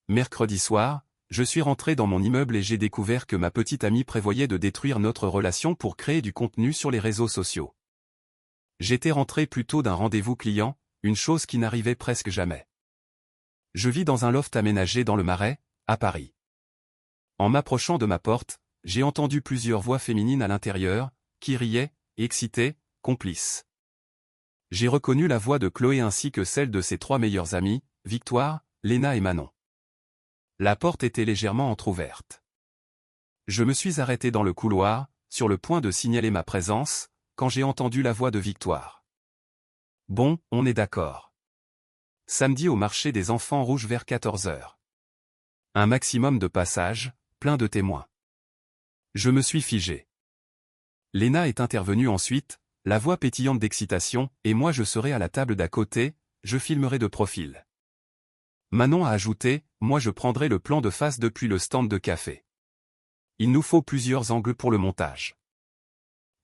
Mercredi soir, je suis rentré dans mon immeuble et j'ai découvert que ma petite amie prévoyait de détruire notre relation pour créer du contenu sur les réseaux sociaux. J'étais rentré plus tôt d'un rendez-vous client, une chose qui n'arrivait presque jamais. Je vis dans un loft aménagé dans le Marais, à Paris. En m'approchant de ma porte, j'ai entendu plusieurs voix féminines à l'intérieur, qui riaient, excitées, complices. J'ai reconnu la voix de Chloé ainsi que celle de ses trois meilleures amies, Victoire, Léna et Manon. La porte était légèrement entr'ouverte. Je me suis arrêté dans le couloir, sur le point de signaler ma présence, quand j'ai entendu la voix de Victoire. Bon, on est d'accord. Samedi au marché des enfants rouges vers 14 h. Un maximum de passages, plein de témoins. Je me suis figé. Léna est intervenue ensuite, la voix pétillante d'excitation, et moi je serai à la table d'à côté, je filmerai de profil. Manon a ajouté, moi je prendrai le plan de face depuis le stand de café. Il nous faut plusieurs angles pour le montage.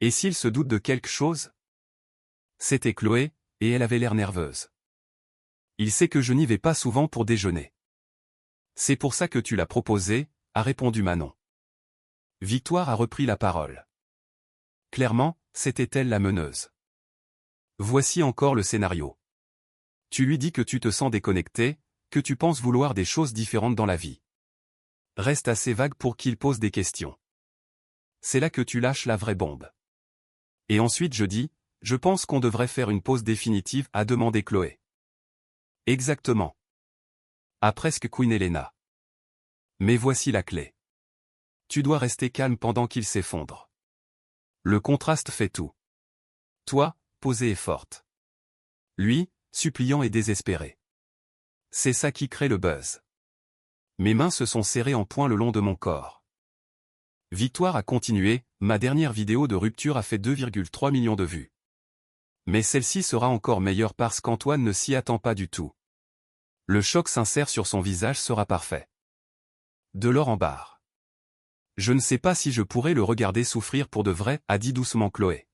Et s'il se doute de quelque chose? C'était Chloé, et elle avait l'air nerveuse. Il sait que je n'y vais pas souvent pour déjeuner. C'est pour ça que tu l'as proposé, a répondu Manon. Victoire a repris la parole. Clairement, c'était elle la meneuse. Voici encore le scénario. Tu lui dis que tu te sens déconnecté, que tu penses vouloir des choses différentes dans la vie. Reste assez vague pour qu'il pose des questions. C'est là que tu lâches la vraie bombe. Et ensuite je dis, je pense qu'on devrait faire une pause définitive, a demandé Chloé. Exactement. A presque couiné Léna. Mais voici la clé. Tu dois rester calme pendant qu'il s'effondre. Le contraste fait tout. Toi, posée et forte. Lui, suppliant et désespéré. C'est ça qui crée le buzz. Mes mains se sont serrées en poing le long de mon corps. Victoire a continué, ma dernière vidéo de rupture a fait 2,3 millions de vues. Mais celle-ci sera encore meilleure parce qu'Antoine ne s'y attend pas du tout. Le choc sincère sur son visage sera parfait. De l'or en barre. Je ne sais pas si je pourrais le regarder souffrir pour de vrai, a dit doucement Chloé.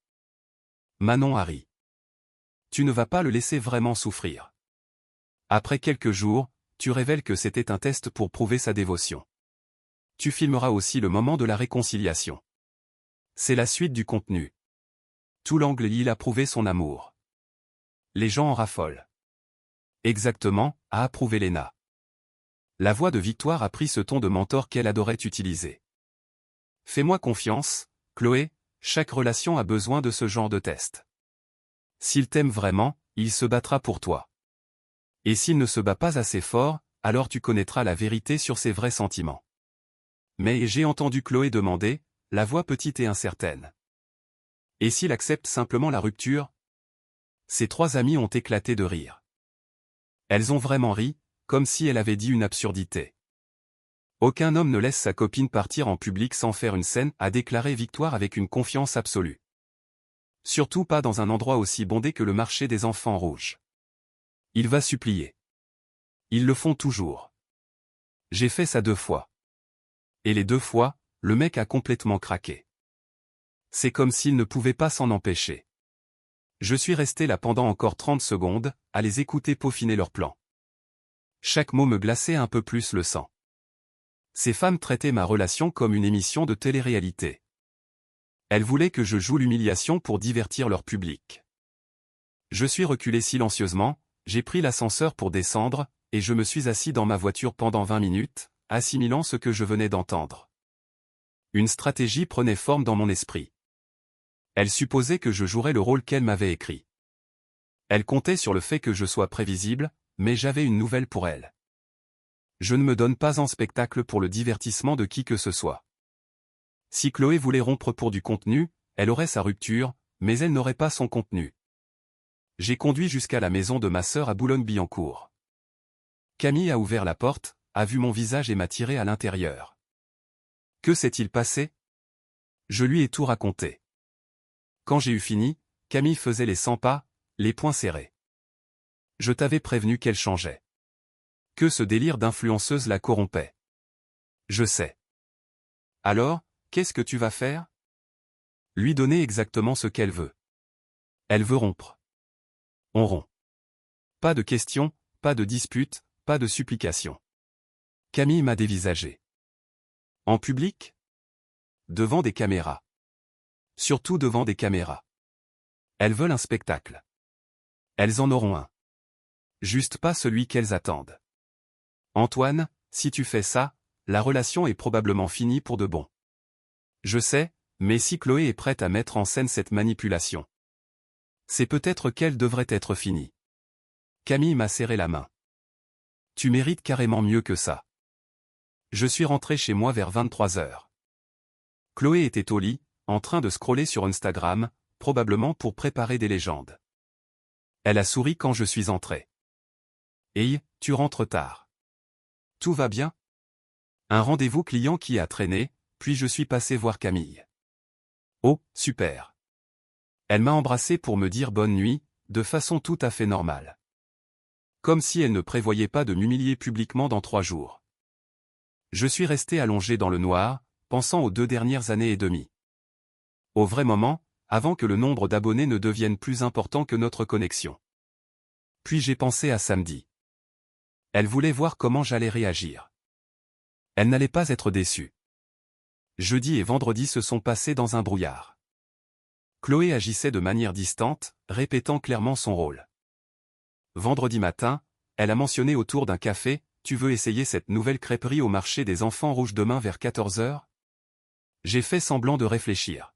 Manon a ri. Tu ne vas pas le laisser vraiment souffrir. Après quelques jours, tu révèles que c'était un test pour prouver sa dévotion. Tu filmeras aussi le moment de la réconciliation. C'est la suite du contenu. Tout l'angle il a prouvé son amour. Les gens en raffolent. Exactement, a approuvé Léna. La voix de Victoire a pris ce ton de mentor qu'elle adorait utiliser. Fais-moi confiance, Chloé, chaque relation a besoin de ce genre de test. S'il t'aime vraiment, il se battra pour toi. Et s'il ne se bat pas assez fort, alors tu connaîtras la vérité sur ses vrais sentiments. Mais j'ai entendu Chloé demander, la voix petite et incertaine. Et s'il accepte simplement la rupture? Ses trois amies ont éclaté de rire. Elles ont vraiment ri, comme si elle avait dit une absurdité. Aucun homme ne laisse sa copine partir en public sans faire une scène, a déclaré Victoire avec une confiance absolue. Surtout pas dans un endroit aussi bondé que le marché des enfants rouges. Il va supplier. Ils le font toujours. J'ai fait ça 2 fois. Et les 2 fois, le mec a complètement craqué. C'est comme s'il ne pouvait pas s'en empêcher. Je suis resté là pendant encore 30 secondes, à les écouter peaufiner leur plan. Chaque mot me glaçait un peu plus le sang. Ces femmes traitaient ma relation comme une émission de télé-réalité. Elles voulaient que je joue l'humiliation pour divertir leur public. Je suis reculé silencieusement, j'ai pris l'ascenseur pour descendre, et je me suis assis dans ma voiture pendant 20 minutes, assimilant ce que je venais d'entendre. Une stratégie prenait forme dans mon esprit. Elle supposait que je jouerais le rôle qu'elle m'avait écrit. Elle comptait sur le fait que je sois prévisible, mais j'avais une nouvelle pour elle. Je ne me donne pas en spectacle pour le divertissement de qui que ce soit. Si Chloé voulait rompre pour du contenu, elle aurait sa rupture, mais elle n'aurait pas son contenu. J'ai conduit jusqu'à la maison de ma sœur à Boulogne-Billancourt. Camille a ouvert la porte, a vu mon visage et m'a tiré à l'intérieur. Que s'est-il passé? Je lui ai tout raconté. Quand j'ai eu fini, Camille faisait les 100 pas, les poings serrés. Je t'avais prévenu qu'elle changeait. Que ce délire d'influenceuse la corrompait. Je sais. Alors, qu'est-ce que tu vas faire? Lui donner exactement ce qu'elle veut. Elle veut rompre. On rompt. Pas de questions, pas de disputes, pas de supplications. Camille m'a dévisagé. En public? Devant des caméras. Surtout devant des caméras. Elles veulent un spectacle. Elles en auront un. Juste pas celui qu'elles attendent. Antoine, si tu fais ça, la relation est probablement finie pour de bon. Je sais, mais si Chloé est prête à mettre en scène cette manipulation, c'est peut-être qu'elle devrait être finie. Camille m'a serré la main. Tu mérites carrément mieux que ça. Je suis rentré chez moi vers 23 heures. Chloé était au lit, en train de scroller sur Instagram, probablement pour préparer des légendes. Elle a souri quand je suis entré. Hey, tu rentres tard. Tout va bien? Un rendez-vous client qui a traîné, puis je suis passé voir Camille. Oh, super. Elle m'a embrassé pour me dire bonne nuit, de façon tout à fait normale. Comme si elle ne prévoyait pas de m'humilier publiquement dans 3 jours. Je suis resté allongé dans le noir, pensant aux 2 dernières années et demie. Au vrai moment, avant que le nombre d'abonnés ne devienne plus important que notre connexion. Puis j'ai pensé à samedi. Elle voulait voir comment j'allais réagir. Elle n'allait pas être déçue. Jeudi et vendredi se sont passés dans un brouillard. Chloé agissait de manière distante, répétant clairement son rôle. Vendredi matin, elle a mentionné autour d'un café, « Tu veux essayer cette nouvelle crêperie au marché des enfants rouges demain vers 14 heures ?» J'ai fait semblant de réfléchir.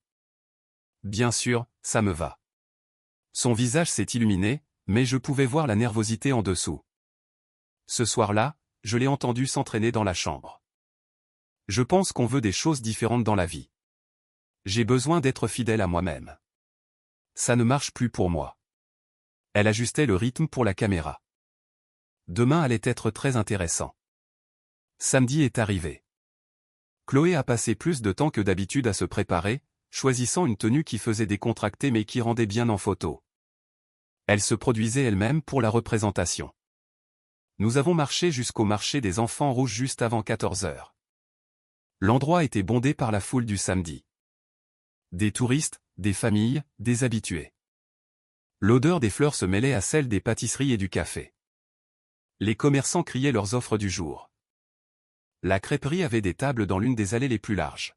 Bien sûr, ça me va. Son visage s'est illuminé, mais je pouvais voir la nervosité en dessous. Ce soir-là, je l'ai entendu s'entraîner dans la chambre. Je pense qu'on veut des choses différentes dans la vie. J'ai besoin d'être fidèle à moi-même. Ça ne marche plus pour moi. Elle ajustait le rythme pour la caméra. Demain allait être très intéressant. Samedi est arrivé. Chloé a passé plus de temps que d'habitude à se préparer, choisissant une tenue qui faisait décontracter mais qui rendait bien en photo. Elle se produisait elle-même pour la représentation. Nous avons marché jusqu'au marché des enfants rouges juste avant 14 heures. L'endroit était bondé par la foule du samedi. Des touristes, des familles, des habitués. L'odeur des fleurs se mêlait à celle des pâtisseries et du café. Les commerçants criaient leurs offres du jour. La crêperie avait des tables dans l'une des allées les plus larges.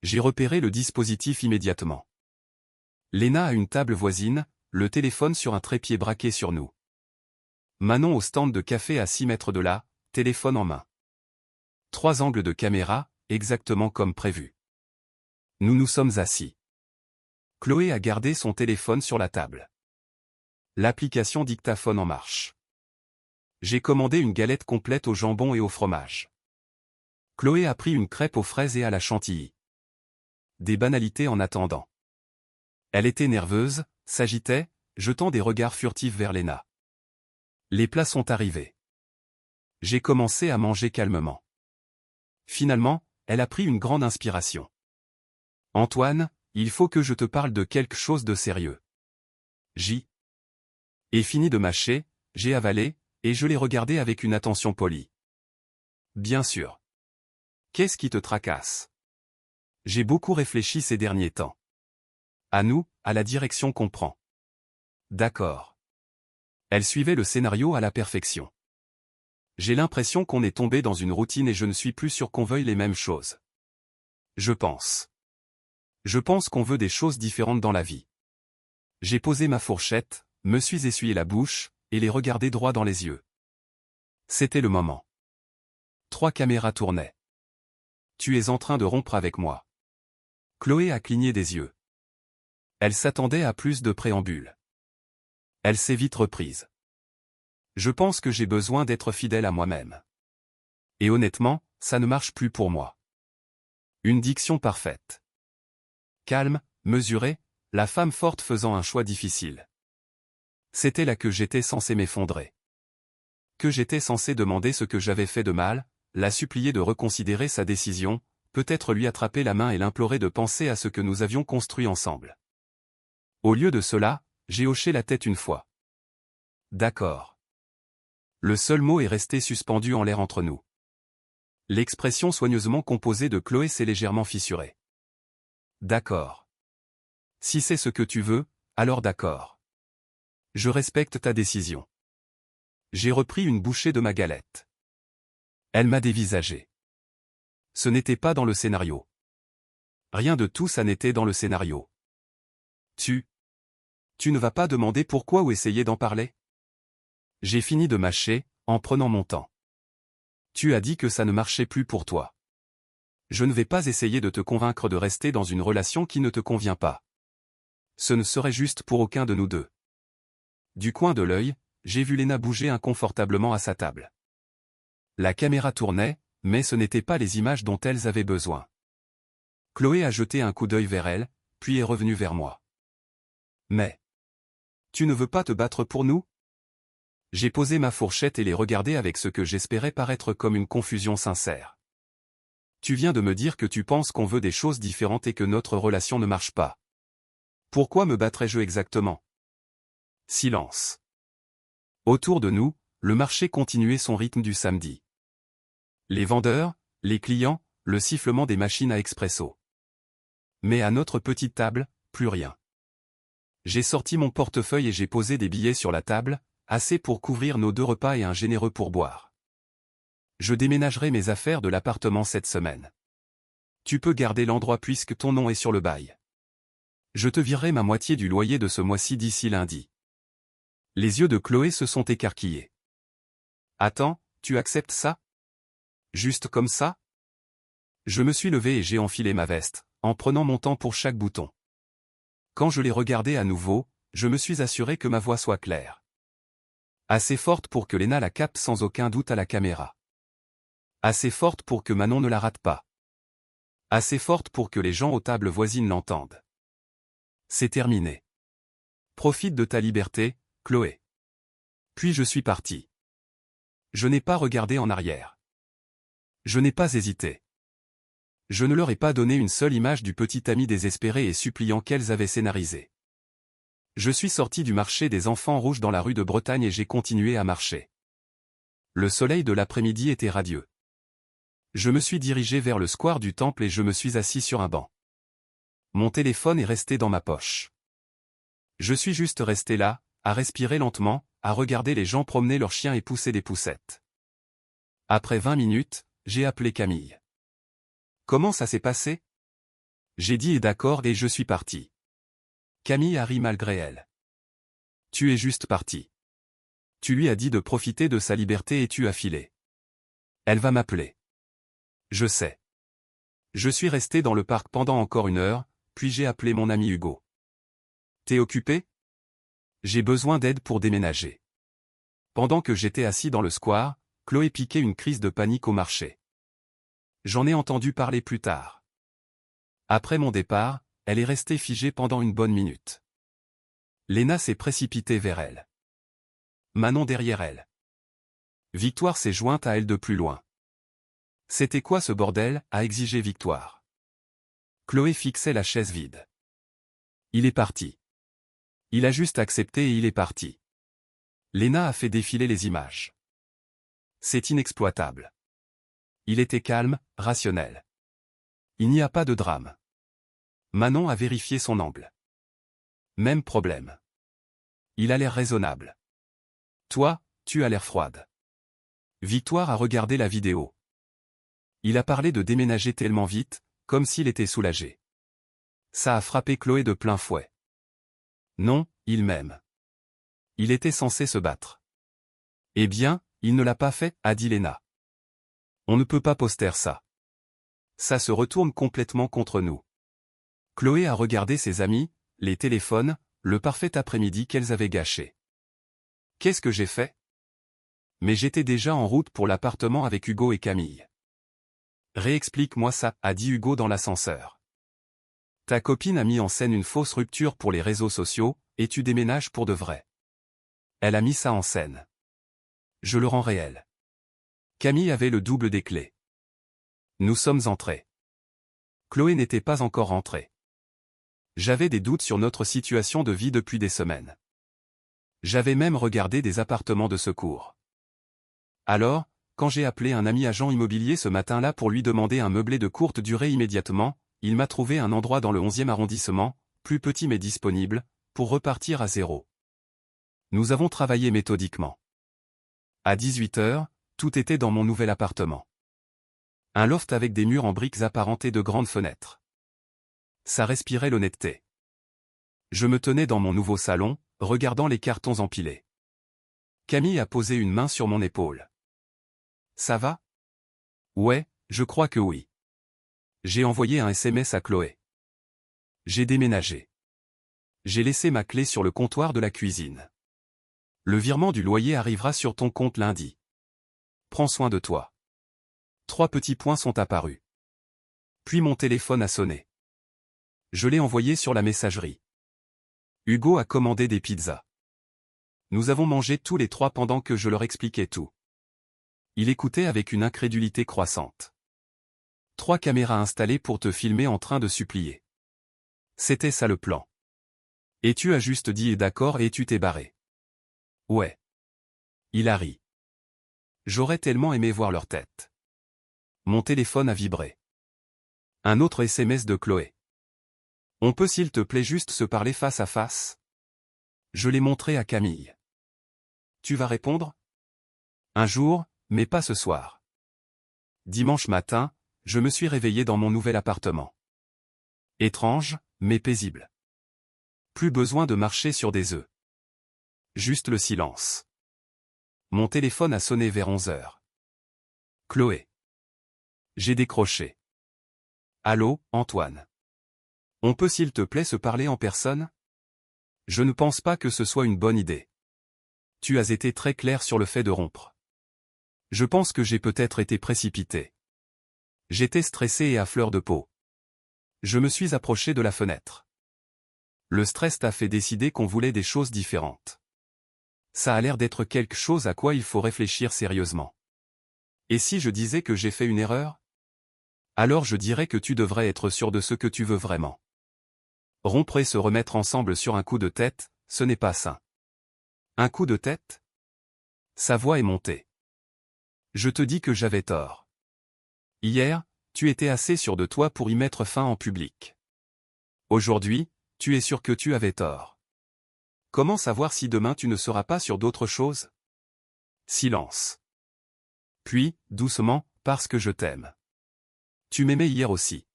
J'ai repéré le dispositif immédiatement. Léna a une table voisine, le téléphone sur un trépied braqué sur nous. Manon au stand de café à 6 mètres de là, téléphone en main. 3 angles de caméra, exactement comme prévu. Nous nous sommes assis. Chloé a gardé son téléphone sur la table. L'application dictaphone en marche. J'ai commandé une galette complète au jambon et au fromage. Chloé a pris une crêpe aux fraises et à la chantilly. Des banalités en attendant. Elle était nerveuse, s'agitait, jetant des regards furtifs vers Léna. Les plats sont arrivés. J'ai commencé à manger calmement. Finalement, elle a pris une grande inspiration. Antoine, il faut que je te parle de quelque chose de sérieux. Et fini de mâcher, j'ai avalé, et je l'ai regardé avec une attention polie. Bien sûr. Qu'est-ce qui te tracasse? J'ai beaucoup réfléchi ces derniers temps. À nous, à la direction qu'on prend. D'accord. Elle suivait le scénario à la perfection. J'ai l'impression qu'on est tombé dans une routine et je ne suis plus sûr qu'on veuille les mêmes choses. Je pense qu'on veut des choses différentes dans la vie. J'ai posé ma fourchette, me suis essuyé la bouche, et les regardé droit dans les yeux. C'était le moment. 3 caméras tournaient. Tu es en train de rompre avec moi. Chloé a cligné des yeux. Elle s'attendait à plus de préambule. Elle s'est vite reprise. Je pense que j'ai besoin d'être fidèle à moi-même. Et honnêtement, ça ne marche plus pour moi. Une diction parfaite. Calme, mesurée, la femme forte faisant un choix difficile. C'était là que j'étais censé m'effondrer. Que j'étais censé demander ce que j'avais fait de mal, la supplier de reconsidérer sa décision, peut-être lui attraper la main et l'implorer de penser à ce que nous avions construit ensemble. Au lieu de cela, j'ai hoché la tête une fois. D'accord. Le seul mot est resté suspendu en l'air entre nous. L'expression soigneusement composée de Chloé s'est légèrement fissurée. D'accord. Si c'est ce que tu veux, alors d'accord. Je respecte ta décision. J'ai repris une bouchée de ma galette. Elle m'a dévisagé. Ce n'était pas dans le scénario. Rien de tout ça n'était dans le scénario. Tu ne vas pas demander pourquoi ou essayer d'en parler? J'ai fini de mâcher, en prenant mon temps. Tu as dit que ça ne marchait plus pour toi. Je ne vais pas essayer de te convaincre de rester dans une relation qui ne te convient pas. Ce ne serait juste pour aucun de nous deux. Du coin de l'œil, j'ai vu Léna bouger inconfortablement à sa table. La caméra tournait, mais ce n'étaient pas les images dont elles avaient besoin. Chloé a jeté un coup d'œil vers elle, puis est revenue vers moi. Mais tu ne veux pas te battre pour nous? J'ai posé ma fourchette et les regardé avec ce que j'espérais paraître comme une confusion sincère. Tu viens de me dire que tu penses qu'on veut des choses différentes et que notre relation ne marche pas. Pourquoi me battrais-je exactement? Silence. Autour de nous, le marché continuait son rythme du samedi. Les vendeurs, les clients, le sifflement des machines à expresso. Mais à notre petite table, plus rien. J'ai sorti mon portefeuille et j'ai posé des billets sur la table, assez pour couvrir nos 2 repas et un généreux pourboire. Je déménagerai mes affaires de l'appartement cette semaine. Tu peux garder l'endroit puisque ton nom est sur le bail. Je te virerai ma moitié du loyer de ce mois-ci d'ici lundi. Les yeux de Chloé se sont écarquillés. Attends, tu acceptes ça? Juste comme ça? Je me suis levé et j'ai enfilé ma veste, en prenant mon temps pour chaque bouton. Quand je l'ai regardé à nouveau, je me suis assuré que ma voix soit claire. Assez forte pour que Léna la capte sans aucun doute à la caméra. Assez forte pour que Manon ne la rate pas. Assez forte pour que les gens aux tables voisines l'entendent. C'est terminé. Profite de ta liberté, Chloé. Puis je suis parti. Je n'ai pas regardé en arrière. Je n'ai pas hésité. Je ne leur ai pas donné une seule image du petit ami désespéré et suppliant qu'elles avaient scénarisé. Je suis sorti du marché des enfants rouges dans la rue de Bretagne et j'ai continué à marcher. Le soleil de l'après-midi était radieux. Je me suis dirigé vers le square du Temple et je me suis assis sur un banc. Mon téléphone est resté dans ma poche. Je suis juste resté là, à respirer lentement, à regarder les gens promener leurs chiens et pousser des poussettes. Après 20 minutes, j'ai appelé Camille. Comment ça s'est passé? J'ai dit d'accord et je suis parti. Camille a ri malgré elle. Tu es juste parti. Tu lui as dit de profiter de sa liberté et tu as filé. Elle va m'appeler. Je sais. Je suis resté dans le parc pendant encore 1 heure, puis j'ai appelé mon ami Hugo. T'es occupé? J'ai besoin d'aide pour déménager. Pendant que j'étais assis dans le square, Chloé piquait une crise de panique au marché. J'en ai entendu parler plus tard. Après mon départ, elle est restée figée pendant une bonne minute. Léna s'est précipitée vers elle. Manon derrière elle. Victoire s'est jointe à elle de plus loin. C'était quoi ce bordel? A exigé Victoire. Chloé fixait la chaise vide. Il est parti. Il a juste accepté et il est parti. Léna a fait défiler les images. C'est inexploitable. Il était calme, rationnel. Il n'y a pas de drame. Manon a vérifié son angle. Même problème. Il a l'air raisonnable. Toi, tu as l'air froide. Victoire a regardé la vidéo. Il a parlé de déménager tellement vite, comme s'il était soulagé. Ça a frappé Chloé de plein fouet. Non, il m'aime. Il était censé se battre. Eh bien, il ne l'a pas fait, a dit Léna. On ne peut pas poster ça. Ça se retourne complètement contre nous. Chloé a regardé ses amis, les téléphones, le parfait après-midi qu'elles avaient gâché. Qu'est-ce que j'ai fait? Mais j'étais déjà en route pour l'appartement avec Hugo et Camille. Réexplique-moi ça, a dit Hugo dans l'ascenseur. Ta copine a mis en scène une fausse rupture pour les réseaux sociaux, et tu déménages pour de vrai. Elle a mis ça en scène. Je le rends réel. Camille avait le double des clés. Nous sommes entrés. Chloé n'était pas encore rentrée. J'avais des doutes sur notre situation de vie depuis des semaines. J'avais même regardé des appartements de secours. Alors, quand j'ai appelé un ami agent immobilier ce matin-là pour lui demander un meublé de courte durée immédiatement, il m'a trouvé un endroit dans le 11e arrondissement, plus petit mais disponible, pour repartir à zéro. Nous avons travaillé méthodiquement. À 18 h, Tout était dans mon nouvel appartement. Un loft avec des murs en briques apparentés de grandes fenêtres. Ça respirait l'honnêteté. Je me tenais dans mon nouveau salon, regardant les cartons empilés. Camille a posé une main sur mon épaule. Ça va? Ouais, je crois que oui. J'ai envoyé un SMS à Chloé. J'ai déménagé. J'ai laissé ma clé sur le comptoir de la cuisine. Le virement du loyer arrivera sur ton compte lundi. Prends soin de toi. 3 petits points sont apparus. Puis mon téléphone a sonné. Je l'ai envoyé sur la messagerie. Hugo a commandé des pizzas. Nous avons mangé tous les 3 pendant que je leur expliquais tout. Il écoutait avec une incrédulité croissante. 3 caméras installées pour te filmer en train de supplier. C'était ça le plan. Et tu as juste dit d'accord et tu t'es barré. Ouais. Il a ri. J'aurais tellement aimé voir leur tête. Mon téléphone a vibré. Un autre SMS de Chloé. On peut s'il te plaît juste se parler face à face? Je l'ai montré à Camille. Tu vas répondre? Un jour, mais pas ce soir. Dimanche matin, je me suis réveillé dans mon nouvel appartement. Étrange, mais paisible. Plus besoin de marcher sur des œufs. Juste le silence. Mon téléphone a sonné vers 11 heures. Chloé. J'ai décroché. Allô, Antoine. On peut s'il te plaît se parler en personne? Je ne pense pas que ce soit une bonne idée. Tu as été très clair sur le fait de rompre. Je pense que j'ai peut-être été précipité. J'étais stressé et à fleur de peau. Je me suis approché de la fenêtre. Le stress t'a fait décider qu'on voulait des choses différentes. Ça a l'air d'être quelque chose à quoi il faut réfléchir sérieusement. Et si je disais que j'ai fait une erreur? Alors je dirais que tu devrais être sûr de ce que tu veux vraiment. Rompre et se remettre ensemble sur un coup de tête, ce n'est pas sain. Un coup de tête? Sa voix est montée. Je te dis que j'avais tort. Hier, tu étais assez sûr de toi pour y mettre fin en public. Aujourd'hui, tu es sûr que tu avais tort. Comment savoir si demain tu ne seras pas sûr d'autre chose? Silence. Puis, doucement, parce que je t'aime. Tu m'aimais hier aussi.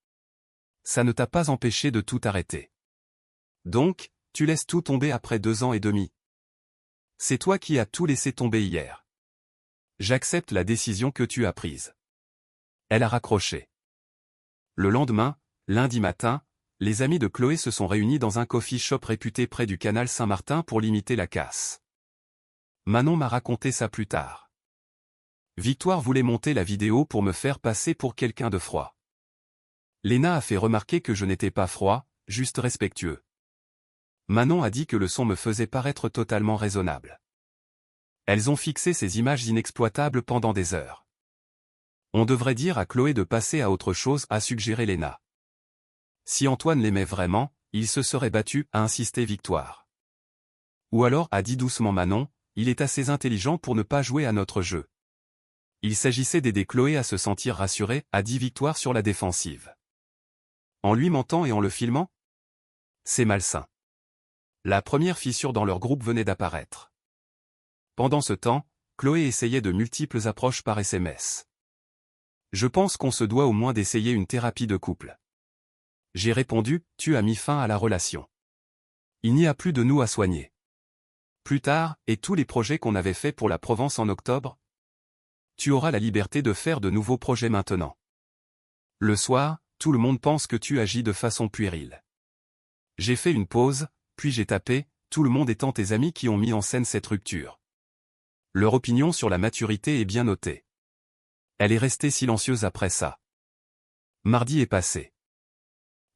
Ça ne t'a pas empêché de tout arrêter. Donc, tu laisses tout tomber après 2 ans et demi. C'est toi qui as tout laissé tomber hier. J'accepte la décision que tu as prise. Elle a raccroché. Le lendemain, lundi matin, les amis de Chloé se sont réunis dans un coffee shop réputé près du canal Saint-Martin pour limiter la casse. Manon m'a raconté ça plus tard. Victoire voulait monter la vidéo pour me faire passer pour quelqu'un de froid. Léna a fait remarquer que je n'étais pas froid, juste respectueux. Manon a dit que le son me faisait paraître totalement raisonnable. Elles ont fixé ces images inexploitables pendant des heures. On devrait dire à Chloé de passer à autre chose, a suggéré Léna. Si Antoine l'aimait vraiment, il se serait battu, a insisté Victoire. Ou alors, a dit doucement Manon, il est assez intelligent pour ne pas jouer à notre jeu. Il s'agissait d'aider Chloé à se sentir rassurée, a dit Victoire sur la défensive. En lui mentant et en le filmant? C'est malsain. La première fissure dans leur groupe venait d'apparaître. Pendant ce temps, Chloé essayait de multiples approches par SMS. Je pense qu'on se doit au moins d'essayer une thérapie de couple. J'ai répondu, tu as mis fin à la relation. Il n'y a plus de nous à soigner. Plus tard, et tous les projets qu'on avait faits pour la Provence en octobre? Tu auras la liberté de faire de nouveaux projets maintenant. Le soir, tout le monde pense que tu agis de façon puérile. J'ai fait une pause, puis j'ai tapé, tout le monde étant tes amis qui ont mis en scène cette rupture. Leur opinion sur la maturité est bien notée. Elle est restée silencieuse après ça. Mardi est passé.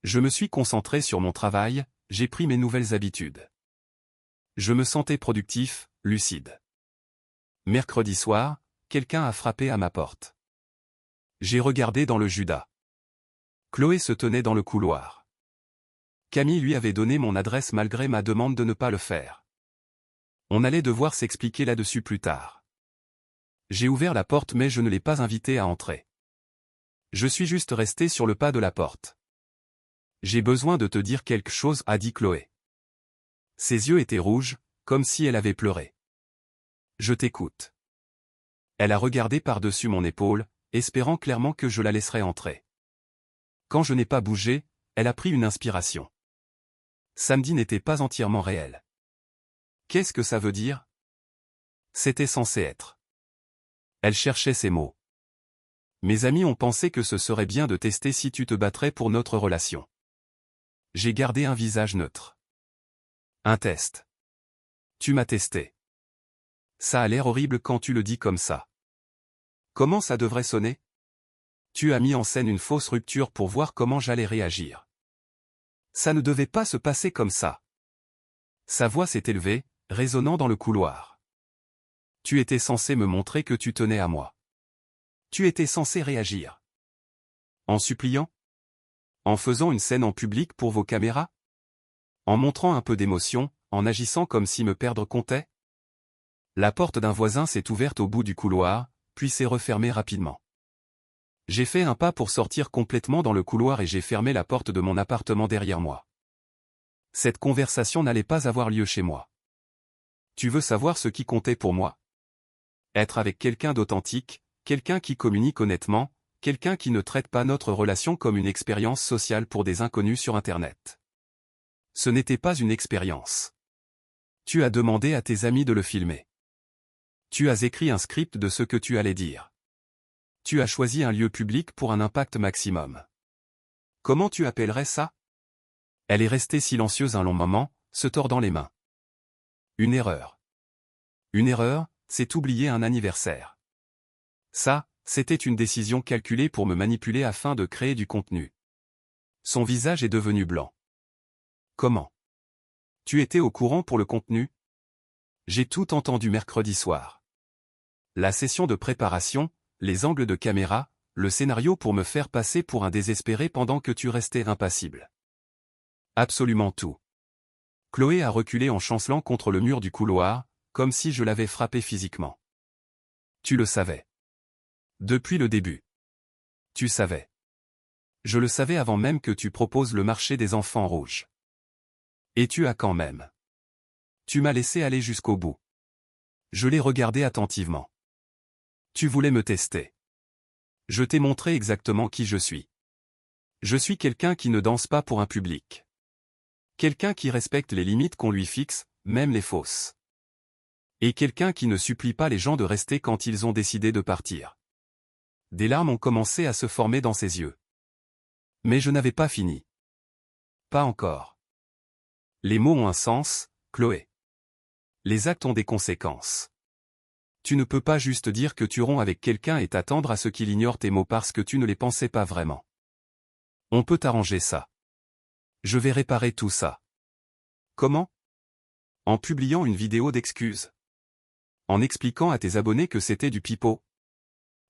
Je me suis concentré sur mon travail, j'ai pris mes nouvelles habitudes. Je me sentais productif, lucide. Mercredi soir, quelqu'un a frappé à ma porte. J'ai regardé dans le Judas. Chloé se tenait dans le couloir. Camille lui avait donné mon adresse malgré ma demande de ne pas le faire. On allait devoir s'expliquer là-dessus plus tard. J'ai ouvert la porte mais je ne l'ai pas invité à entrer. Je suis juste resté sur le pas de la porte. J'ai besoin de te dire quelque chose, a dit Chloé. Ses yeux étaient rouges, comme si elle avait pleuré. Je t'écoute. Elle a regardé par-dessus mon épaule, espérant clairement que je la laisserais entrer. Quand je n'ai pas bougé, elle a pris une inspiration. Samedi n'était pas entièrement réel. Qu'est-ce que ça veut dire? C'était censé être. Elle cherchait ses mots. Mes amis ont pensé que ce serait bien de tester si tu te battrais pour notre relation. J'ai gardé un visage neutre. Un test. Tu m'as testé. Ça a l'air horrible quand tu le dis comme ça. Comment ça devrait sonner? Tu as mis en scène une fausse rupture pour voir comment j'allais réagir. Ça ne devait pas se passer comme ça. Sa voix s'est élevée, résonnant dans le couloir. Tu étais censé me montrer que tu tenais à moi. Tu étais censé réagir. En suppliant? En faisant une scène en public pour vos caméras? En montrant un peu d'émotion, en agissant comme si me perdre comptait? La porte d'un voisin s'est ouverte au bout du couloir, puis s'est refermée rapidement. J'ai fait un pas pour sortir complètement dans le couloir et j'ai fermé la porte de mon appartement derrière moi. Cette conversation n'allait pas avoir lieu chez moi. Tu veux savoir ce qui comptait pour moi? Être avec quelqu'un d'authentique, quelqu'un qui communique honnêtement, quelqu'un qui ne traite pas notre relation comme une expérience sociale pour des inconnus sur Internet. Ce n'était pas une expérience. Tu as demandé à tes amis de le filmer. Tu as écrit un script de ce que tu allais dire. Tu as choisi un lieu public pour un impact maximum. Comment tu appellerais ça? Elle est restée silencieuse un long moment, se tordant les mains. Une erreur. Une erreur, c'est oublier un anniversaire. Ça, c'était une décision calculée pour me manipuler afin de créer du contenu. Son visage est devenu blanc. Comment? Tu étais au courant pour le contenu? J'ai tout entendu mercredi soir. La session de préparation, les angles de caméra, le scénario pour me faire passer pour un désespéré pendant que tu restais impassible. Absolument tout. Chloé a reculé en chancelant contre le mur du couloir, comme si je l'avais frappé physiquement. Tu le savais. Depuis le début. Tu savais. Je le savais avant même que tu proposes le marché des enfants rouges. Et tu as quand même. Tu m'as laissé aller jusqu'au bout. Je l'ai regardé attentivement. Tu voulais me tester. Je t'ai montré exactement qui je suis. Je suis quelqu'un qui ne danse pas pour un public. Quelqu'un qui respecte les limites qu'on lui fixe, même les fausses. Et quelqu'un qui ne supplie pas les gens de rester quand ils ont décidé de partir. Des larmes ont commencé à se former dans ses yeux. Mais je n'avais pas fini. Pas encore. Les mots ont un sens, Chloé. Les actes ont des conséquences. Tu ne peux pas juste dire que tu romps avec quelqu'un et t'attendre à ce qu'il ignore tes mots parce que tu ne les pensais pas vraiment. On peut arranger ça. Je vais réparer tout ça. Comment? En publiant une vidéo d'excuses. En expliquant à tes abonnés que c'était du pipeau.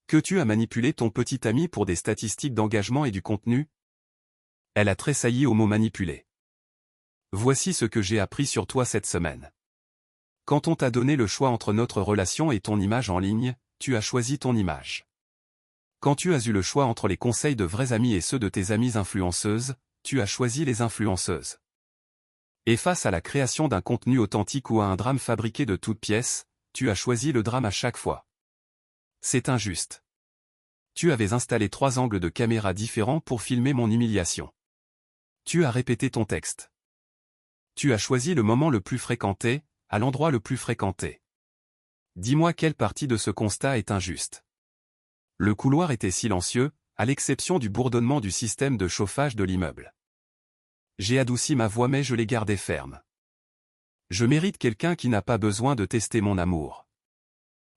Que tu as manipulé ton petit ami pour des statistiques d'engagement et du contenu. Elle a tressailli au mot manipuler. Voici ce que j'ai appris sur toi cette semaine. Quand on t'a donné le choix entre notre relation et ton image en ligne, tu as choisi ton image. Quand tu as eu le choix entre les conseils de vrais amis et ceux de tes amies influenceuses, tu as choisi les influenceuses. Et face à la création d'un contenu authentique ou à un drame fabriqué de toutes pièces, tu as choisi le drame à chaque fois. C'est injuste. Tu avais installé 3 angles de caméra différents pour filmer mon humiliation. Tu as répété ton texte. Tu as choisi le moment le plus fréquenté, à l'endroit le plus fréquenté. Dis-moi quelle partie de ce constat est injuste. Le couloir était silencieux, à l'exception du bourdonnement du système de chauffage de l'immeuble. J'ai adouci ma voix mais je l'ai gardée ferme. Je mérite quelqu'un qui n'a pas besoin de tester mon amour.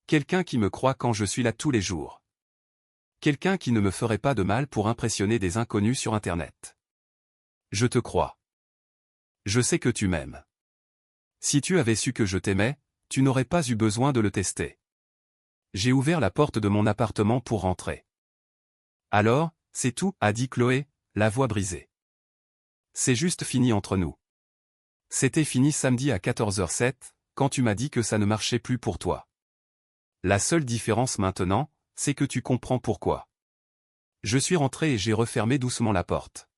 Quelqu'un qui me croit quand je suis là tous les jours. Quelqu'un qui ne me ferait pas de mal pour impressionner des inconnus sur Internet. Je te crois. Je sais que tu m'aimes. Si tu avais su que je t'aimais, tu n'aurais pas eu besoin de le tester. J'ai ouvert la porte de mon appartement pour rentrer. Alors, c'est tout, a dit Chloé, la voix brisée. C'est juste fini entre nous. C'était fini samedi à 14h07, quand tu m'as dit que ça ne marchait plus pour toi. La seule différence maintenant, c'est que tu comprends pourquoi. Je suis rentré et j'ai refermé doucement la porte.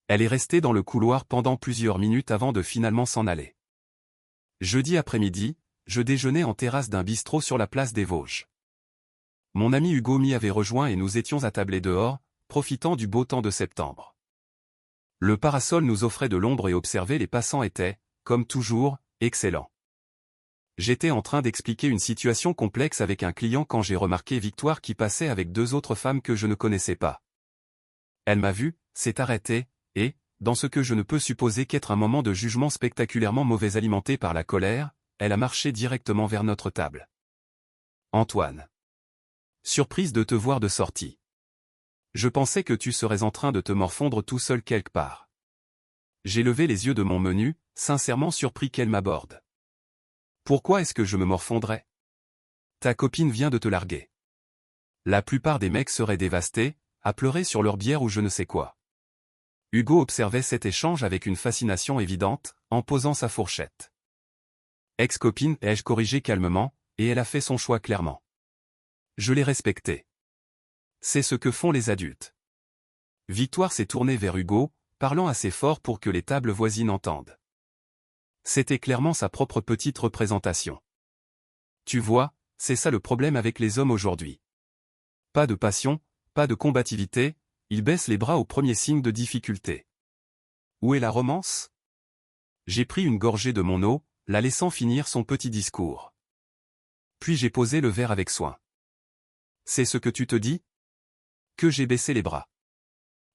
Elle est restée dans le couloir pendant plusieurs minutes avant de finalement s'en aller. Jeudi après-midi, je déjeunais en terrasse d'un bistrot sur la place des Vosges. Mon ami Hugo m'y avait rejoint et nous étions attablés dehors, profitant du beau temps de septembre. Le parasol nous offrait de l'ombre et observer les passants était, comme toujours, excellent. J'étais en train d'expliquer une situation complexe avec un client quand j'ai remarqué Victoire qui passait avec 2 autres femmes que je ne connaissais pas. Elle m'a vu, s'est arrêtée, et, dans ce que je ne peux supposer qu'être un moment de jugement spectaculairement mauvais alimenté par la colère, elle a marché directement vers notre table. Antoine. Surprise de te voir de sortie. Je pensais que tu serais en train de te morfondre tout seul quelque part. J'ai levé les yeux de mon menu, sincèrement surpris qu'elle m'aborde. Pourquoi est-ce que je me morfondrais? Ta copine vient de te larguer. La plupart des mecs seraient dévastés, à pleurer sur leur bière ou je ne sais quoi. Hugo observait cet échange avec une fascination évidente, en posant sa fourchette. Ex-copine, ai-je corrigé calmement, et elle a fait son choix clairement. Je l'ai respecté. C'est ce que font les adultes. Victoire s'est tournée vers Hugo, parlant assez fort pour que les tables voisines entendent. C'était clairement sa propre petite représentation. Tu vois, c'est ça le problème avec les hommes aujourd'hui. Pas de passion, pas de combativité, ils baissent les bras au premier signe de difficulté. Où est la romance? J'ai pris une gorgée de mon eau, la laissant finir son petit discours. Puis j'ai posé le verre avec soin. C'est ce que tu te dis? Que j'ai baissé les bras.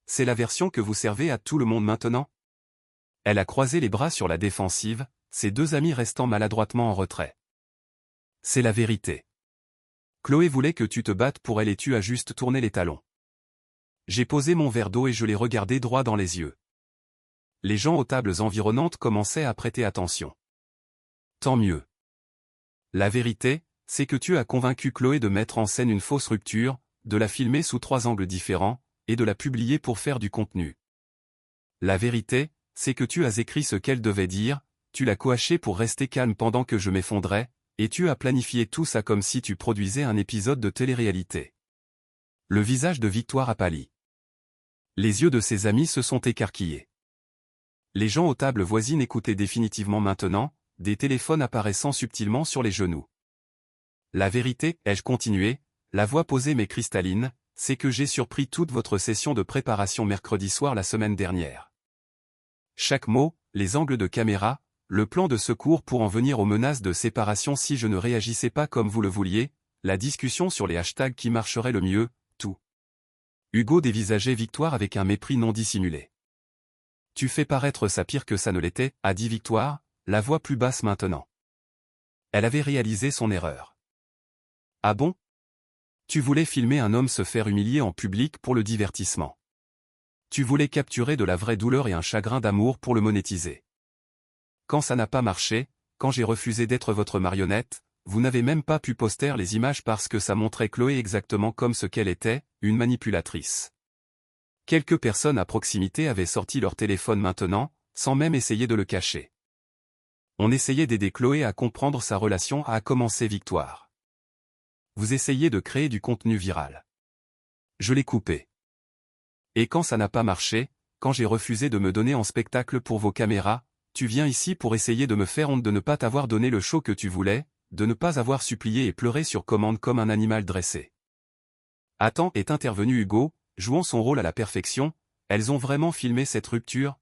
C'est la version que vous servez à tout le monde maintenant? Elle a croisé les bras sur la défensive, ses 2 amis restant maladroitement en retrait. C'est la vérité. Chloé voulait que tu te battes pour elle et tu as juste tourné les talons. J'ai posé mon verre d'eau et je l'ai regardé droit dans les yeux. Les gens aux tables environnantes commençaient à prêter attention. Tant mieux. La vérité, c'est que tu as convaincu Chloé de mettre en scène une fausse rupture, de la filmer sous 3 angles différents, et de la publier pour faire du contenu. La vérité, c'est que tu as écrit ce qu'elle devait dire, tu l'as coaché pour rester calme pendant que je m'effondrais, et tu as planifié tout ça comme si tu produisais un épisode de télé-réalité. Le visage de Victoire a pâli. Les yeux de ses amis se sont écarquillés. Les gens aux tables voisines écoutaient définitivement maintenant, des téléphones apparaissant subtilement sur les genoux. La vérité, ai-je continué, la voix posée mais cristalline, c'est que j'ai surpris toute votre session de préparation mercredi soir la semaine dernière. Chaque mot, les angles de caméra, le plan de secours pour en venir aux menaces de séparation si je ne réagissais pas comme vous le vouliez, la discussion sur les hashtags qui marcheraient le mieux, tout. Hugo dévisageait Victoire avec un mépris non dissimulé. Tu fais paraître ça pire que ça ne l'était, a dit Victoire, la voix plus basse maintenant. Elle avait réalisé son erreur. Ah bon? Tu voulais filmer un homme se faire humilier en public pour le divertissement. Tu voulais capturer de la vraie douleur et un chagrin d'amour pour le monétiser. Quand ça n'a pas marché, quand j'ai refusé d'être votre marionnette, vous n'avez même pas pu poster les images parce que ça montrait Chloé exactement comme ce qu'elle était, une manipulatrice. Quelques personnes à proximité avaient sorti leur téléphone maintenant, sans même essayer de le cacher. On essayait d'aider Chloé à comprendre sa relation à commencer Victoire. Vous essayez de créer du contenu viral. Je l'ai coupé. Et quand ça n'a pas marché, quand j'ai refusé de me donner en spectacle pour vos caméras, tu viens ici pour essayer de me faire honte de ne pas t'avoir donné le show que tu voulais, de ne pas avoir supplié et pleuré sur commande comme un animal dressé. Attends, est intervenu Hugo, jouant son rôle à la perfection, elles ont vraiment filmé cette rupture?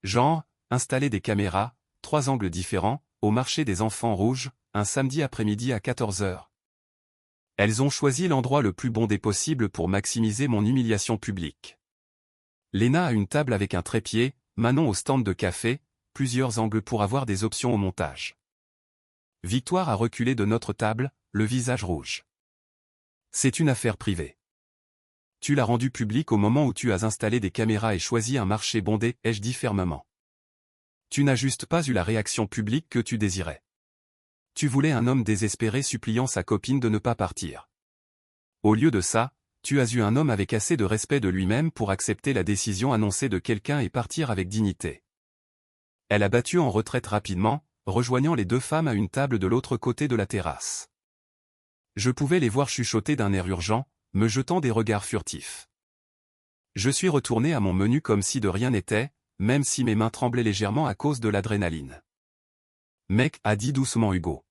Genre, installer des caméras, 3 angles différents, au marché des enfants rouges, un samedi après-midi à 14h. Elles ont choisi l'endroit le plus bondé possible pour maximiser mon humiliation publique. Léna a une table avec un trépied, Manon au stand de café, plusieurs angles pour avoir des options au montage. Victoire a reculé de notre table, le visage rouge. C'est une affaire privée. Tu l'as rendu public au moment où tu as installé des caméras et choisi un marché bondé, ai-je dit fermement. Tu n'as juste pas eu la réaction publique que tu désirais. Tu voulais un homme désespéré suppliant sa copine de ne pas partir. Au lieu de ça, tu as eu un homme avec assez de respect de lui-même pour accepter la décision annoncée de quelqu'un et partir avec dignité. Elle a battu en retraite rapidement, rejoignant les 2 femmes à une table de l'autre côté de la terrasse. Je pouvais les voir chuchoter d'un air urgent, me jetant des regards furtifs. Je suis retourné à mon menu comme si de rien n'était, même si mes mains tremblaient légèrement à cause de l'adrénaline. Mec, a dit doucement Hugo.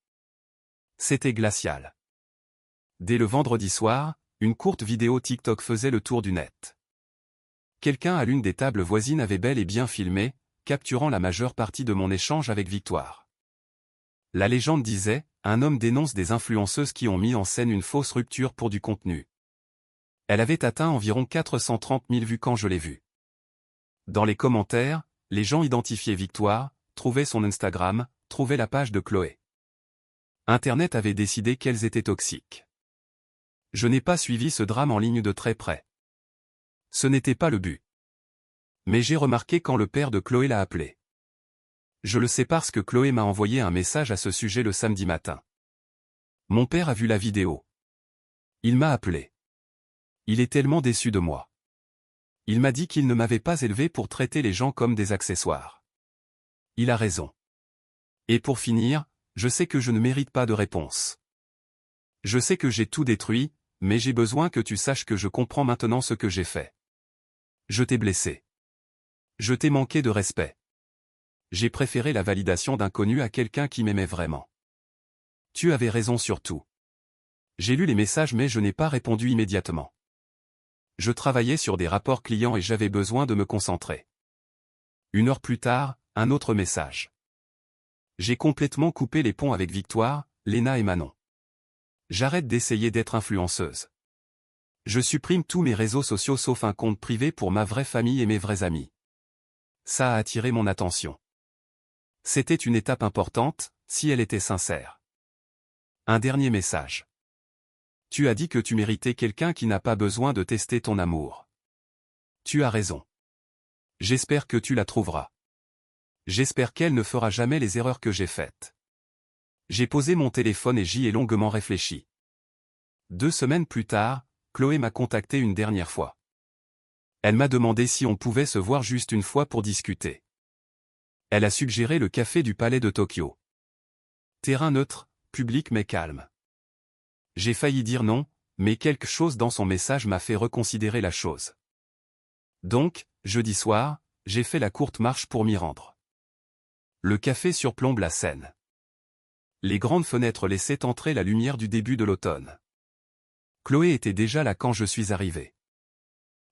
C'était glacial. Dès le vendredi soir, une courte vidéo TikTok faisait le tour du net. Quelqu'un à l'une des tables voisines avait bel et bien filmé, capturant la majeure partie de mon échange avec Victoire. La légende disait, un homme dénonce des influenceuses qui ont mis en scène une fausse rupture pour du contenu. Elle avait atteint environ 430 000 vues quand je l'ai vue. Dans les commentaires, les gens identifiaient Victoire, trouvaient son Instagram, trouvaient la page de Chloé. Internet avait décidé qu'elles étaient toxiques. Je n'ai pas suivi ce drame en ligne de très près. Ce n'était pas le but. Mais j'ai remarqué quand le père de Chloé l'a appelé. Je le sais parce que Chloé m'a envoyé un message à ce sujet le samedi matin. Mon père a vu la vidéo. Il m'a appelé. Il est tellement déçu de moi. Il m'a dit qu'il ne m'avait pas élevé pour traiter les gens comme des accessoires. Il a raison. Et pour finir, je sais que je ne mérite pas de réponse. Je sais que j'ai tout détruit, mais j'ai besoin que tu saches que je comprends maintenant ce que j'ai fait. Je t'ai blessé. Je t'ai manqué de respect. J'ai préféré la validation d'inconnu à quelqu'un qui m'aimait vraiment. Tu avais raison sur tout. J'ai lu les messages mais je n'ai pas répondu immédiatement. Je travaillais sur des rapports clients et j'avais besoin de me concentrer. 1 heure plus tard, un autre message. J'ai complètement coupé les ponts avec Victoire, Léna et Manon. J'arrête d'essayer d'être influenceuse. Je supprime tous mes réseaux sociaux sauf un compte privé pour ma vraie famille et mes vrais amis. Ça a attiré mon attention. C'était une étape importante, si elle était sincère. Un dernier message. Tu as dit que tu méritais quelqu'un qui n'a pas besoin de tester ton amour. Tu as raison. J'espère que tu la trouveras. J'espère qu'elle ne fera jamais les erreurs que j'ai faites. J'ai posé mon téléphone et j'y ai longuement réfléchi. 2 semaines plus tard, Chloé m'a contacté une dernière fois. Elle m'a demandé si on pouvait se voir juste une fois pour discuter. Elle a suggéré le café du Palais de Tokyo. Terrain neutre, public mais calme. J'ai failli dire non, mais quelque chose dans son message m'a fait reconsidérer la chose. Donc, jeudi soir, j'ai fait la courte marche pour m'y rendre. Le café surplombe la Seine. Les grandes fenêtres laissaient entrer la lumière du début de l'automne. Chloé était déjà là quand je suis arrivé.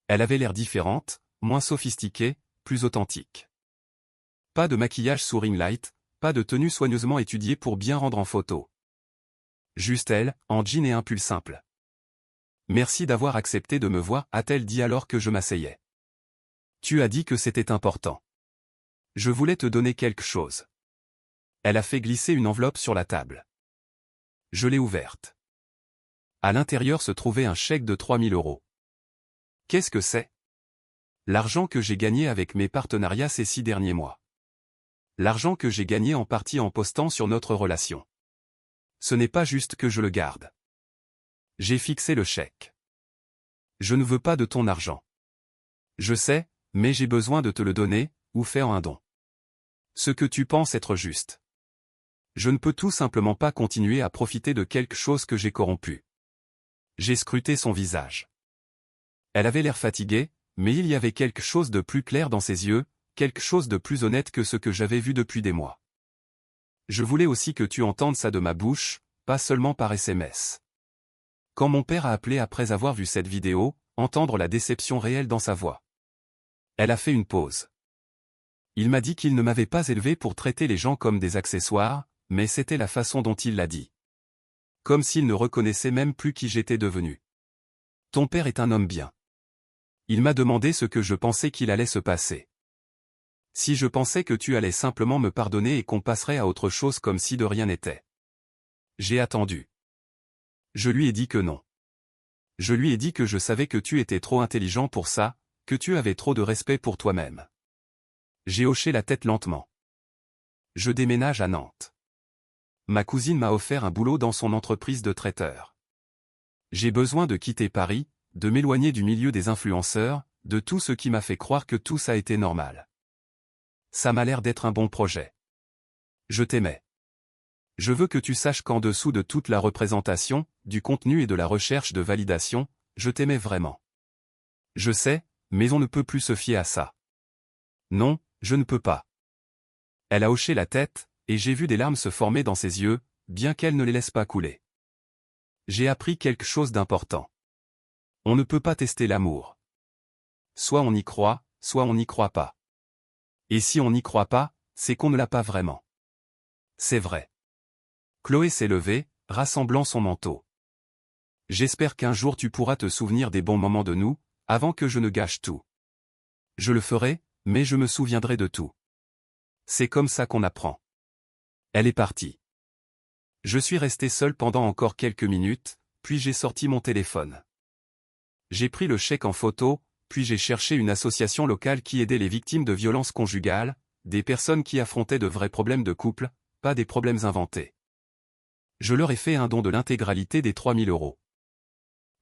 Elle avait l'air différente, moins sophistiquée, plus authentique. Pas de maquillage sous ring light, pas de tenue soigneusement étudiée pour bien rendre en photo. Juste elle, en jean et un pull simple. Merci d'avoir accepté de me voir, a-t-elle dit alors que je m'asseyais. Tu as dit que c'était important. Je voulais te donner quelque chose. Elle a fait glisser une enveloppe sur la table. Je l'ai ouverte. À l'intérieur se trouvait un chèque de 3 000 €. Qu'est-ce que c'est? L'argent que j'ai gagné avec mes partenariats ces 6 derniers mois. L'argent que j'ai gagné en partie en postant sur notre relation. Ce n'est pas juste que je le garde. J'ai fixé le chèque. Je ne veux pas de ton argent. Je sais, mais j'ai besoin de te le donner, ou faire un don. Ce que tu penses être juste. Je ne peux tout simplement pas continuer à profiter de quelque chose que j'ai corrompu. J'ai scruté son visage. Elle avait l'air fatiguée, mais il y avait quelque chose de plus clair dans ses yeux, quelque chose de plus honnête que ce que j'avais vu depuis des mois. Je voulais aussi que tu entendes ça de ma bouche, pas seulement par SMS. Quand mon père a appelé après avoir vu cette vidéo, entendre la déception réelle dans sa voix. Elle a fait une pause. Il m'a dit qu'il ne m'avait pas élevé pour traiter les gens comme des accessoires, mais c'était la façon dont il l'a dit. Comme s'il ne reconnaissait même plus qui j'étais devenu. Ton père est un homme bien. Il m'a demandé ce que je pensais qu'il allait se passer. Si je pensais que tu allais simplement me pardonner et qu'on passerait à autre chose comme si de rien n'était. J'ai attendu. Je lui ai dit que non. Je lui ai dit que je savais que tu étais trop intelligent pour ça, que tu avais trop de respect pour toi-même. J'ai hoché la tête lentement. Je déménage à Nantes. Ma cousine m'a offert un boulot dans son entreprise de traiteur. J'ai besoin de quitter Paris, de m'éloigner du milieu des influenceurs, de tout ce qui m'a fait croire que tout ça était normal. Ça m'a l'air d'être un bon projet. Je t'aimais. Je veux que tu saches qu'en dessous de toute la représentation, du contenu et de la recherche de validation, je t'aimais vraiment. Je sais, mais on ne peut plus se fier à ça. Non, je ne peux pas. Elle a hoché la tête, et j'ai vu des larmes se former dans ses yeux, bien qu'elle ne les laisse pas couler. J'ai appris quelque chose d'important. On ne peut pas tester l'amour. Soit on y croit, soit on n'y croit pas. Et si on n'y croit pas, c'est qu'on ne l'a pas vraiment. C'est vrai. Chloé s'est levée, rassemblant son manteau. J'espère qu'un jour tu pourras te souvenir des bons moments de nous, avant que je ne gâche tout. Je le ferai, mais je me souviendrai de tout. C'est comme ça qu'on apprend. Elle est partie. Je suis resté seul pendant encore quelques minutes, puis j'ai sorti mon téléphone. J'ai pris le chèque en photo, puis j'ai cherché une association locale qui aidait les victimes de violences conjugales, des personnes qui affrontaient de vrais problèmes de couple, pas des problèmes inventés. Je leur ai fait un don de l'intégralité des 3000 €.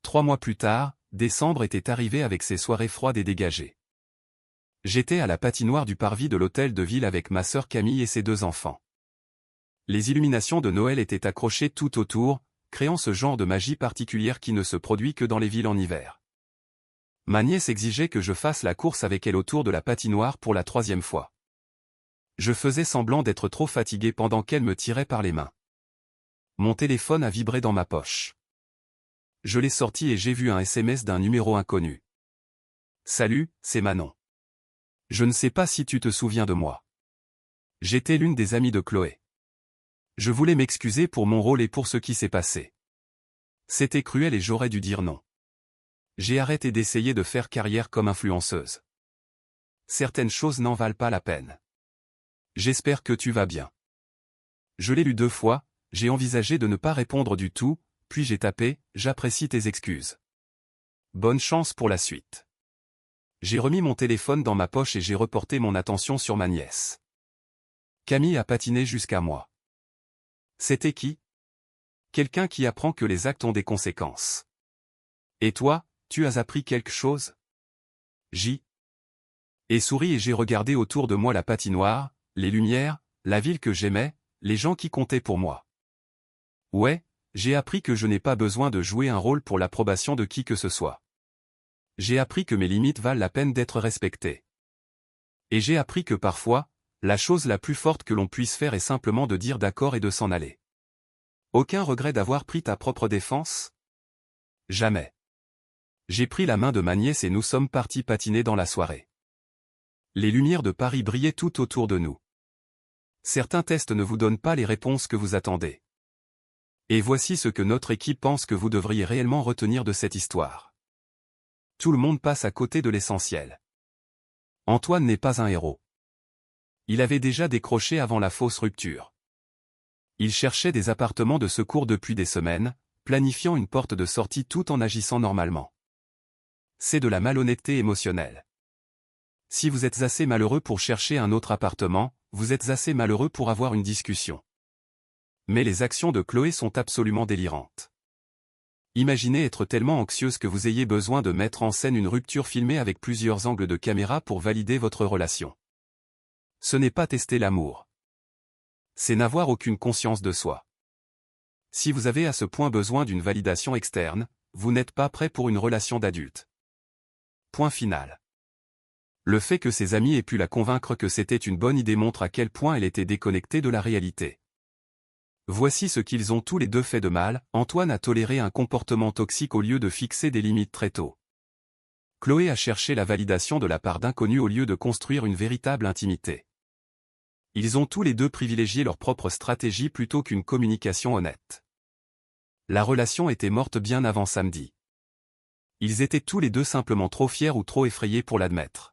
3 mois plus tard, décembre était arrivé avec ses soirées froides et dégagées. J'étais à la patinoire du parvis de l'hôtel de ville avec ma sœur Camille et ses 2 enfants. Les illuminations de Noël étaient accrochées tout autour, créant ce genre de magie particulière qui ne se produit que dans les villes en hiver. Ma nièce exigeait que je fasse la course avec elle autour de la patinoire pour la 3e fois. Je faisais semblant d'être trop fatigué pendant qu'elle me tirait par les mains. Mon téléphone a vibré dans ma poche. Je l'ai sorti et j'ai vu un SMS d'un numéro inconnu. « Salut, c'est Manon. Je ne sais pas si tu te souviens de moi. J'étais l'une des amies de Chloé. Je voulais m'excuser pour mon rôle et pour ce qui s'est passé. C'était cruel et j'aurais dû dire non. J'ai arrêté d'essayer de faire carrière comme influenceuse. Certaines choses n'en valent pas la peine. J'espère que tu vas bien. » Je l'ai lu 2 fois, j'ai envisagé de ne pas répondre du tout, puis j'ai tapé « J'apprécie tes excuses. Bonne chance pour la suite. » J'ai remis mon téléphone dans ma poche et j'ai reporté mon attention sur ma nièce. Camille a patiné jusqu'à moi. C'était qui? Quelqu'un qui apprend que les actes ont des conséquences. Et toi, tu as appris quelque chose? J. Et souris et j'ai regardé autour de moi la patinoire, les lumières, la ville que j'aimais, les gens qui comptaient pour moi. Ouais, j'ai appris que je n'ai pas besoin de jouer un rôle pour l'approbation de qui que ce soit. J'ai appris que mes limites valent la peine d'être respectées. Et j'ai appris que parfois, la chose la plus forte que l'on puisse faire est simplement de dire d'accord et de s'en aller. Aucun regret d'avoir pris ta propre défense? Jamais. J'ai pris la main de ma nièce et nous sommes partis patiner dans la soirée. Les lumières de Paris brillaient tout autour de nous. Certains tests ne vous donnent pas les réponses que vous attendez. Et voici ce que notre équipe pense que vous devriez réellement retenir de cette histoire. Tout le monde passe à côté de l'essentiel. Antoine n'est pas un héros. Il avait déjà décroché avant la fausse rupture. Il cherchait des appartements de secours depuis des semaines, planifiant une porte de sortie tout en agissant normalement. C'est de la malhonnêteté émotionnelle. Si vous êtes assez malheureux pour chercher un autre appartement, vous êtes assez malheureux pour avoir une discussion. Mais les actions de Chloé sont absolument délirantes. Imaginez être tellement anxieuse que vous ayez besoin de mettre en scène une rupture filmée avec plusieurs angles de caméra pour valider votre relation. Ce n'est pas tester l'amour. C'est n'avoir aucune conscience de soi. Si vous avez à ce point besoin d'une validation externe, vous n'êtes pas prêt pour une relation d'adulte. Point final. Le fait que ses amis aient pu la convaincre que c'était une bonne idée montre à quel point elle était déconnectée de la réalité. Voici ce qu'ils ont tous les deux fait de mal. Antoine a toléré un comportement toxique au lieu de fixer des limites très tôt. Chloé a cherché la validation de la part d'inconnus au lieu de construire une véritable intimité. Ils ont tous les deux privilégié leur propre stratégie plutôt qu'une communication honnête. La relation était morte bien avant samedi. Ils étaient tous les deux simplement trop fiers ou trop effrayés pour l'admettre.